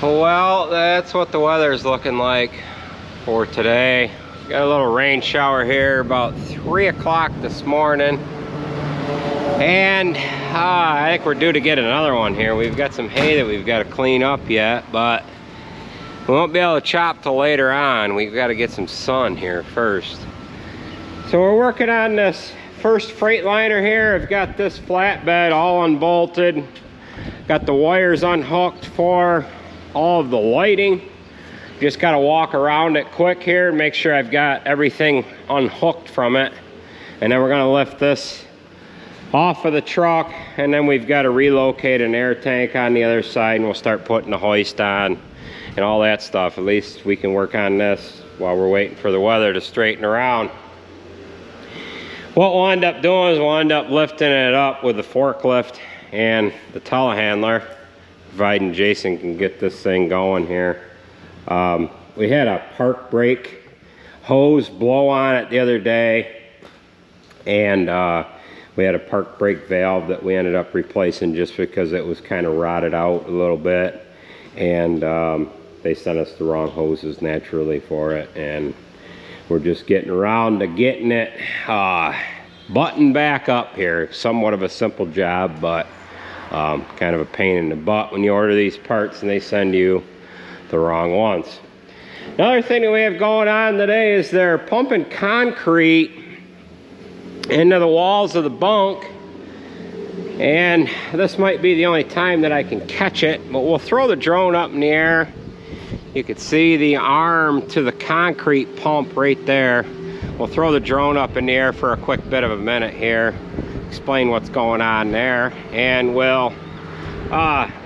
Well, that's what the weather's looking like for today. Got a little rain shower here about 3 o'clock this morning. And I think we're due to get another one here. We've got some hay that we've got to clean up yet, but we won't be able to chop till later on. We've got to get some sun here first. So we're working on this first Freightliner here. I've got this flatbed all unbolted. Got the wires unhooked for all of the lighting. Just got to walk around it quick here and make sure I've got everything unhooked from it. And then we're going to lift this off of the truck, and then we've got to relocate an air tank on the other side, and we'll start putting the hoist on and all that stuff. At least we can work on this while we're waiting for the weather to straighten around. What we'll end up doing is we'll end up lifting it up with the forklift and the telehandler, providing Jason can get this thing going here. We had a park brake hose blow on it the other day, and we had a park brake valve that we ended up replacing just because it was kind of rotted out a little bit, and they sent us the wrong hoses naturally for it, and we're just getting around to getting it buttoned back up here. Somewhat of a simple job, but kind of a pain in the butt when you order these parts and they send you the wrong ones. Another thing that we have going on today is they're pumping concrete into the walls of the bunk, and this might be the only time that I can catch it, but we'll throw the drone up in the air. You can see the arm to the concrete pump right there. We'll throw the drone up in the air for a quick bit of a minute here, explain what's going on there, and we'll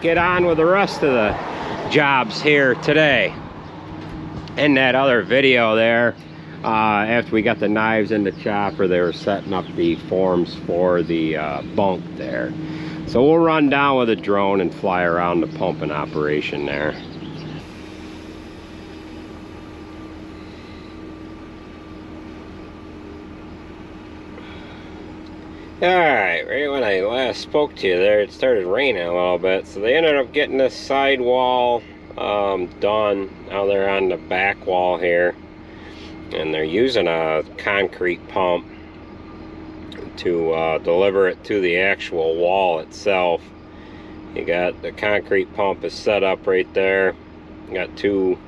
get on with the rest of the jobs here today. In that other video there, after we got the knives in the chopper, they were setting up the forms for the bunk there. So we'll run down with a drone and fly around the pumping operation there. Alright, right when I last spoke to you there, it started raining a little bit, so they ended up getting this side wall done. Now they're on the back wall here, and they're using a concrete pump to deliver it to the actual wall itself. You got the concrete pump is set up right there. You got two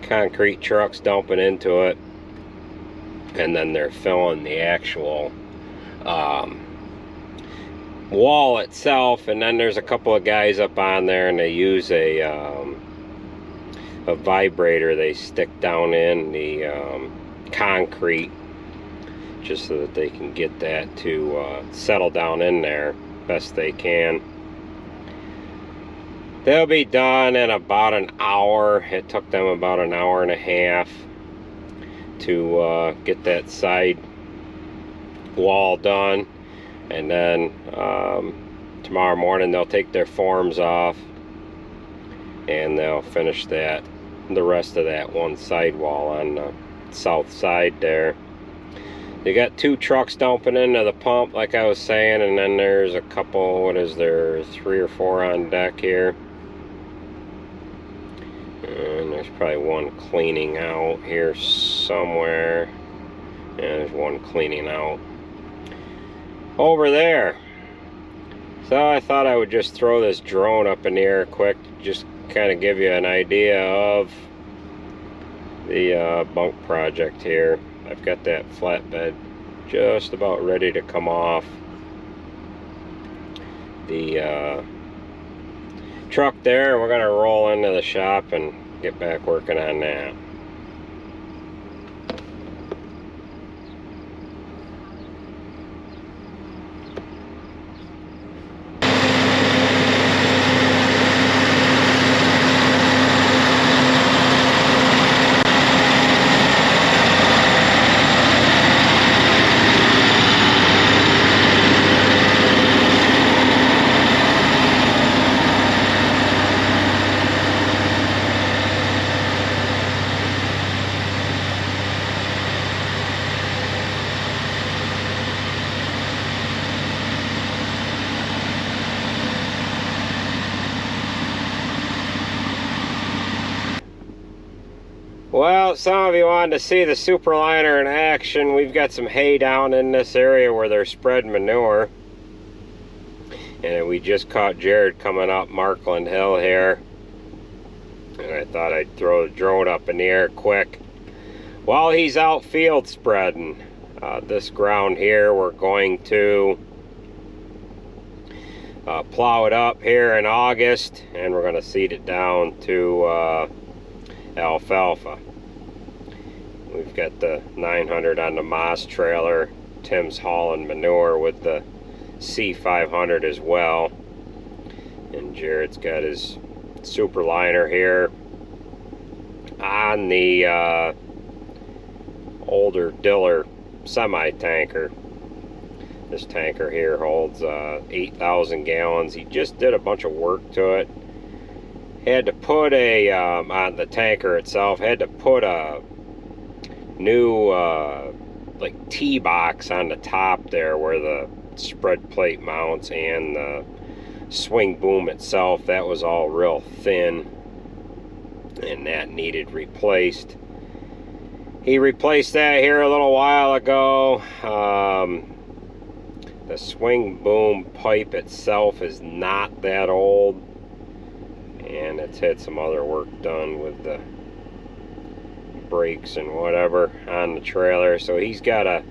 concrete trucks dumping into it, and then they're filling the actual wall itself, and then there's a couple of guys up on there, and they use a vibrator they stick down in the concrete just so that they can get that to settle down in there best they can. They'll be done in about an hour. It took them about an hour and a half to get that side wall done, and then tomorrow morning they'll take their forms off and they'll finish the rest of that one side wall on the south side there. They got two trucks dumping into the pump like I was saying, and then there's a couple, what is there, 3 or 4 on deck here, and there's probably one cleaning out here somewhere. Yeah, there's one cleaning out over there. So I thought I would just throw this drone up in the air quick, just kind of give you an idea of the bunk project here. I've got that flatbed just about ready to come off the truck there. We're gonna roll into the shop and get back working on that. Well, some of you wanted to see the Superliner in action. We've got some hay down in this area where they're spreading manure. And we just caught Jared coming up Markland Hill here. And I thought I'd throw the drone up in the air quick while he's out field spreading. This ground here, we're going to plow it up here in August, and we're going to seed it down to alfalfa. We've got the 900 on the Moss trailer. Tim's hauling manure with the C500 as well, and Jared's got his Superliner here on the older Diller semi-tanker. This tanker here holds 8,000 gallons. He just did a bunch of work to it. Had to put a on the tanker itself, had to put a new like T-box on the top there where the spread plate mounts and the swing boom itself. That was all real thin and that needed replaced. He replaced that here a little while ago. The swing boom pipe itself is not that old, and it's had some other work done with the brakes and whatever on the trailer, so he's got to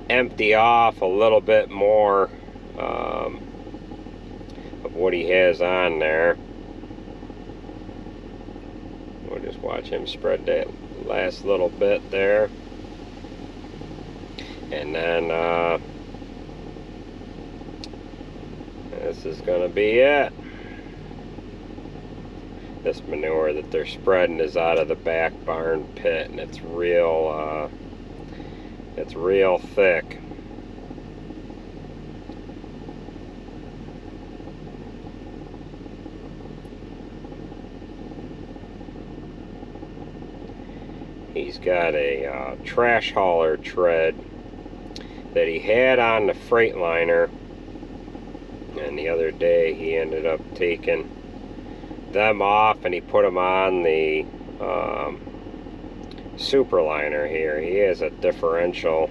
empty off a little bit more of what he has on there. We'll just watch him spread that last little bit there, and then this is going to be it. This manure that they're spreading is out of the back barn pit, and it's real thick. He's got a trash hauler tread that he had on the Freightliner, and the other day he ended up taking them off and he put them on the Superliner here. He has a differential.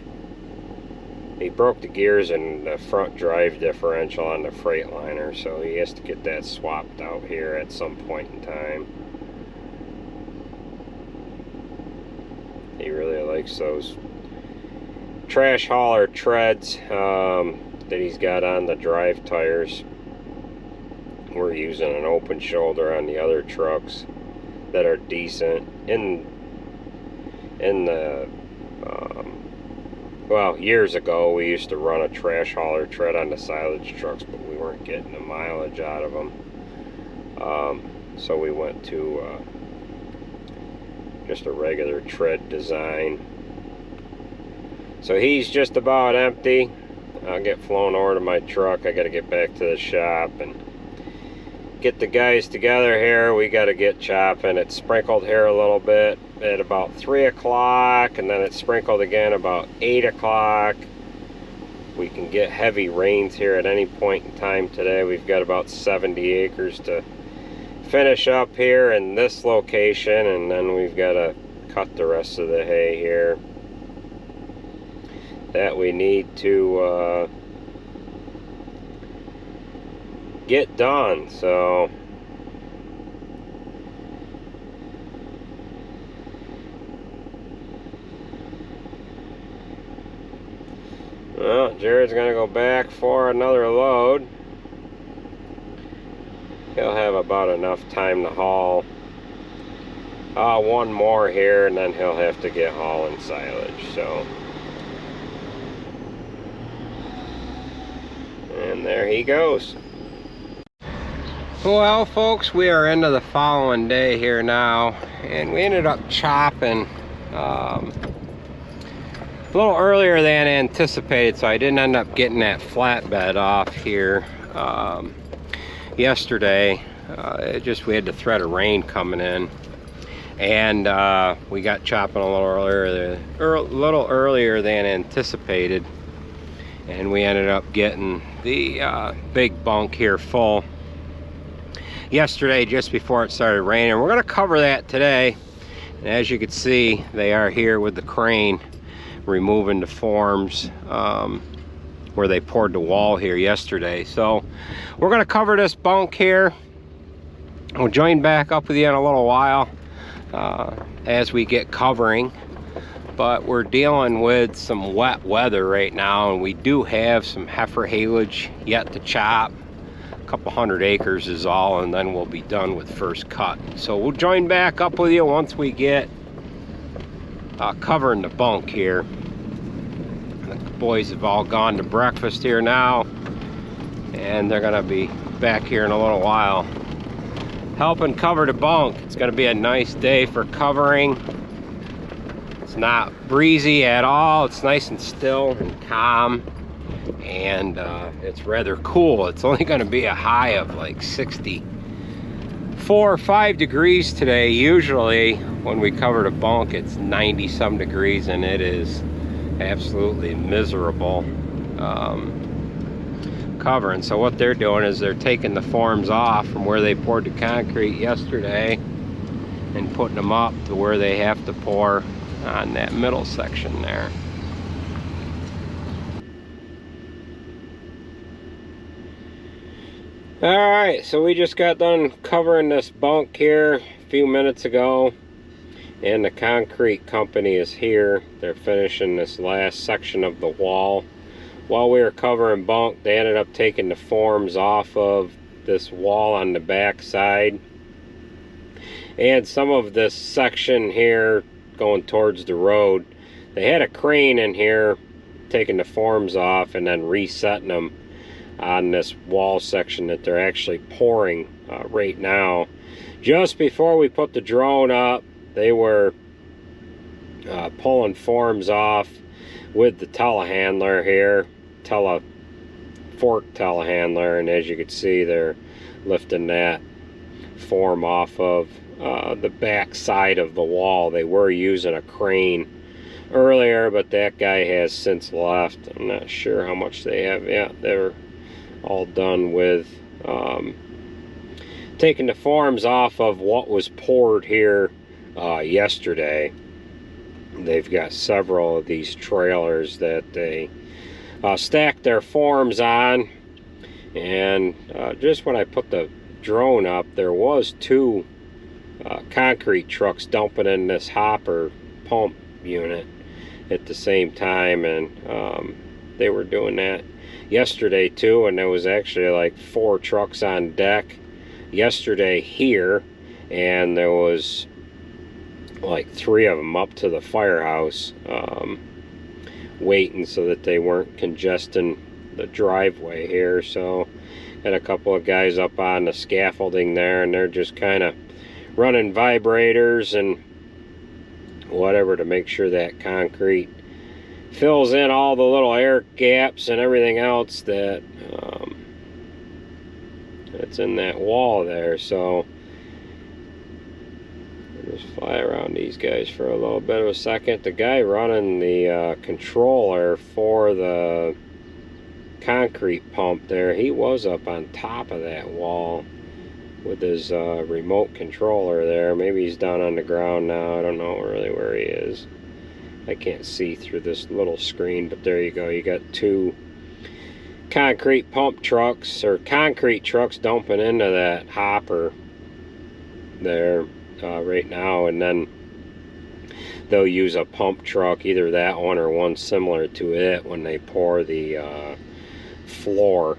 He broke the gears in the front drive differential on the Freightliner, so he has to get that swapped out here at some point in time. He really likes those trash hauler treads that he's got on the drive tires. We're using an open shoulder on the other trucks that are decent. In the well, years ago we used to run a trash hauler tread on the silage trucks, but we weren't getting the mileage out of them, so we went to just a regular tread design. So he's just about empty. I'll get flown over to my truck. I got to get back to the shop and get the guys together here. We got to get chopping. It's sprinkled here a little bit at about 3 o'clock, and then it's sprinkled again about 8 o'clock. We can get heavy rains here at any point in time today. We've got about 70 acres to finish up here in this location, and then we've got to cut the rest of the hay here that we need to get done. So well, Jared's gonna go back for another load. He'll have about enough time to haul one more here, and then he'll have to get hauling silage. So, and there he goes. Well, folks, we are into the following day here now, and we ended up chopping a little earlier than anticipated, so I didn't end up getting that flatbed off here yesterday. We had the threat of rain coming in, and we got chopping a little earlier than anticipated, and we ended up getting the big bunk here full yesterday just before it started raining. We're going to cover that today As you can see, they are here with the crane removing the forms where they poured the wall here yesterday. So we're going to cover this bunk here. We'll join back up with you in a little while as we get covering. But we're dealing with some wet weather right now, and we do have some heifer haylage yet to chop. A couple 100 acres is all, and then we'll be done with first cut. So we'll join back up with you once we get covering the bunk here. The boys have all gone to breakfast here now, and they're gonna be back here in a little while helping cover the bunk. It's gonna be a nice day for covering. It's not breezy at all. It's nice and still and calm, and it's rather cool. It's only going to be a high of like 64 or 5 degrees today. Usually when we cover the bunk, it's 90 some degrees, and it is absolutely miserable covering. So what they're doing is they're taking the forms off from where they poured the concrete yesterday and putting them up to where they have to pour on that middle section there. Alright, so we just got done covering this bunk here a few minutes ago, and the concrete company is here. They're finishing this last section of the wall. While we were covering bunk, they ended up taking the forms off of this wall on the back side, and some of this section here going towards the road. They had a crane in here taking the forms off and then resetting them on this wall section that they're actually pouring right now. Just before we put the drone up, they were pulling forms off with the telehandler here, fork telehandler, and as you can see, they're lifting that form off of the back side of the wall. They were using a crane earlier, but that guy has since left. I'm not sure how much they have. Yeah, they're all done with taking the forms off of what was poured here yesterday. They've got several of these trailers that they stacked their forms on, and just when I put the drone up, there was 2 concrete trucks dumping in this hopper pump unit at the same time, and they were doing that yesterday too, and there was actually like 4 trucks on deck yesterday here, and there was like 3 of them up to the firehouse waiting so that they weren't congesting the driveway here. So got a couple of guys up on the scaffolding there, and they're just kind of running vibrators and whatever to make sure that concrete fills in all the little air gaps and everything else that that's in that wall there. So I'll just fly around these guys for a little bit of a second. The guy running the controller for the concrete pump there, he was up on top of that wall with his remote controller there. Maybe he's down on the ground now. I don't know really where he is. I can't see through this little screen, but there you go. You got 2 concrete pump trucks, or concrete trucks, dumping into that hopper there right now, and then they'll use a pump truck, either that one or one similar to it, when they pour the floor.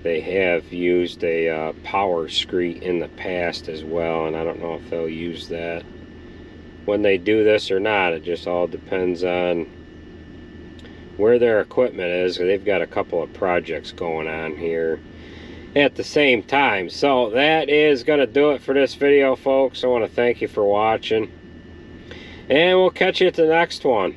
They have used a power screed in the past as well, and I don't know if they'll use that when they do this or not. It just all depends on where their equipment is. They've got a couple of projects going on here at the same time. So that is going to do it for this video, folks. I want to thank you for watching, and we'll catch you at the next one.